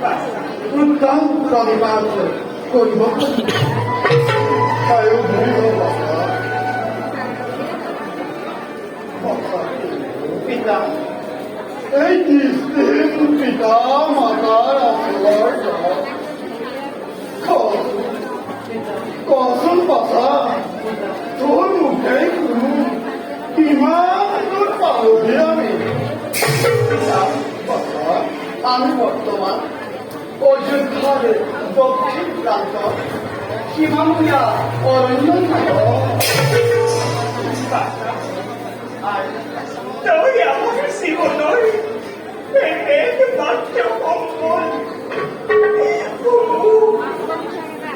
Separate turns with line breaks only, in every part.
উত্তম প্ৰণিপাত কৰিব তাইও ভুলিব পিতা এই দৃষ্টিহীন পিতা মাতাৰ আচলৰ কচোন পাছা তোৰ মুখে কোনো কিমান তোৰ পাহৰি আমি বৰ্তমান অযোধ্যাৰ দক্ষিণ প্ৰান্তত সীমামূলীয়া অৰণ্য
তই আমার জীবনের একমাত্র সম্বল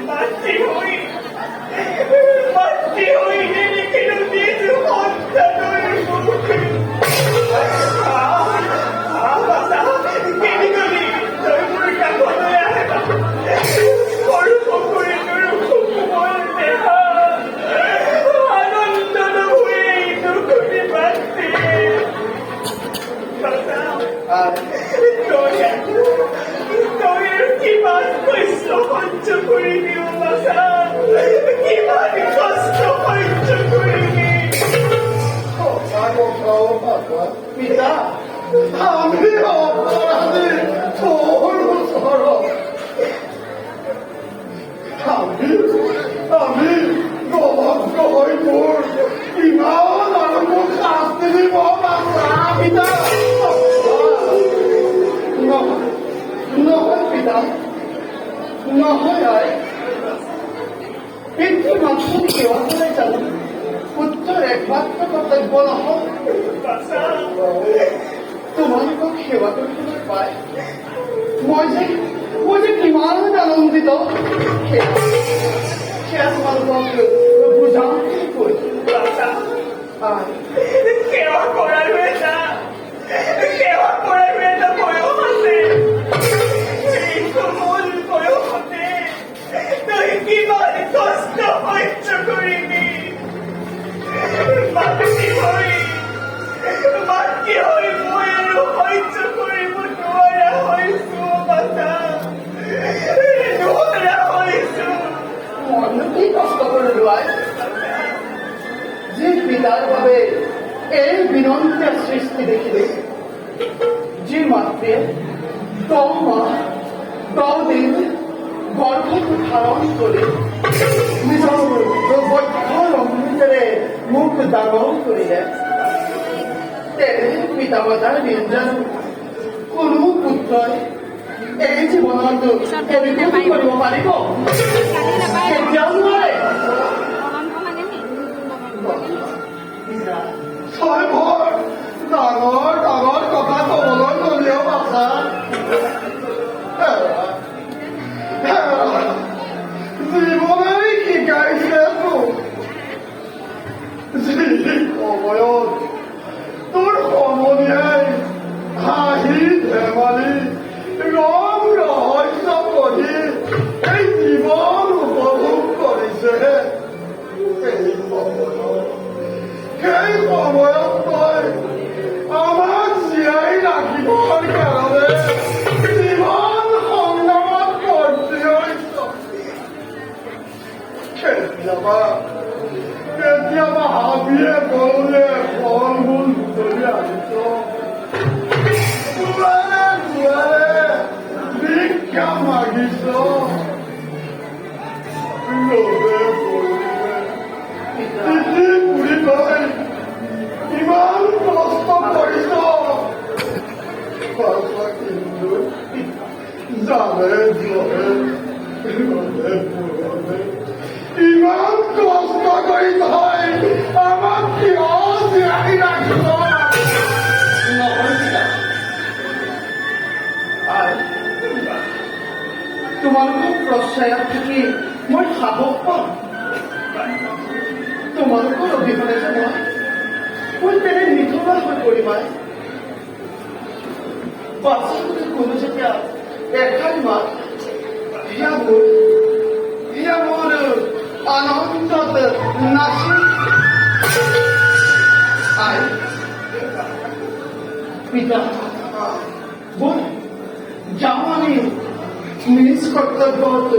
মাতৃ হই কেন নিজ সন্তানের মুখে কেনিকলি তই মোৰ কাষলৈ আহে সৰু পুখুৰী তোৰ কোমল দেহা আনন্দ নহয়ে দুখুনি মাতৃ তই কিমান কষ্ট সহ্য কৰিবি বাচা কিমান কষ্ট সহ্য কৰিবি
পিতা আমি অপৰাধী তোৰ ওচৰত আমি নভদ্ৰ হৈ মোৰ কিমান আৰু মোক শাস্তি দিব পিতা নহয় পিতা নহয় আই পিতৃ মাতৃ সেৱা কৰে জানো পুত্ৰৰ একমাত্ৰ কৰ্তব্য নহয় তোমালোকক সেৱা কৰিবলৈ পাই মই যে কিমান আনন্দিত সেয়া তোমালোকক বুজাম বুলি কৈ
সেৱা কৰাৰো এটা বয়স আছে এই কোমল বয়সতে তই কিমান কষ্ট সহ্য কৰিবি মাতৃ হৈ মই আৰু সহ্য কৰিব নোৱাৰা হৈছো বাচা নোৱাৰা হৈছো
মইনো কি কষ্ট কৰিলো আই যি পিতাৰ বাবে এই বিনন্তীয়া সৃষ্টি দেখিলে যি মাতৃয়ে 10 মাহ 10 দিন গৰ্ভত ধাৰণ কৰি নিজৰ বৈধ অমৃতেৰে মোক ডাঙৰ কৰিলে তেনে পিতা মাতাৰ ব্যঞ্জন কোনো পুত্ৰই এই জীৱনত পৰিপূৰ্ণ কৰিব পাৰিব কেতিয়াও নোৱাৰে ছয় ভৰ ডাঙৰ ডাঙৰ কথা কবলৈ গলেও বাচা জীৱনে শিকাইছে যি সময়ত তোৰ সমনীয়াই হাঁহি ধেমালি ৰং ৰহস্য পঢ়ি এই জীৱন উপভোগ কৰিছে সেই সময়ত তই আমাক জীয়াই ৰাখিবৰ কাৰণে জীৱন সংগ্ৰামত ভৰ্তি হৈছ কেতিয়াবা হাবিয়ে গৰুৱে ফল মূল বুটলি আনিছ দুৱাৰে ভিক্ষা মাগিছ ইমান কষ্ট কৰিছ কিন্তু জানে ইমান কষ্ট কৰি তই আমাক কিয় জীয়াই ৰাখিছ তোমালোকক প্ৰশ্ৰয়ত থাকি মই সাহস পাম তোমালোকৰ অবিহনে যে মই তেনে নিথৰা হৈ পৰিবাই বাচ্চাটোকে কোনো যেতিয়া এখান মাত সেয়া মোৰ আনন্দত নাচি আই পিতা বল যাওঁ আমি নিজ কর্তব্য হব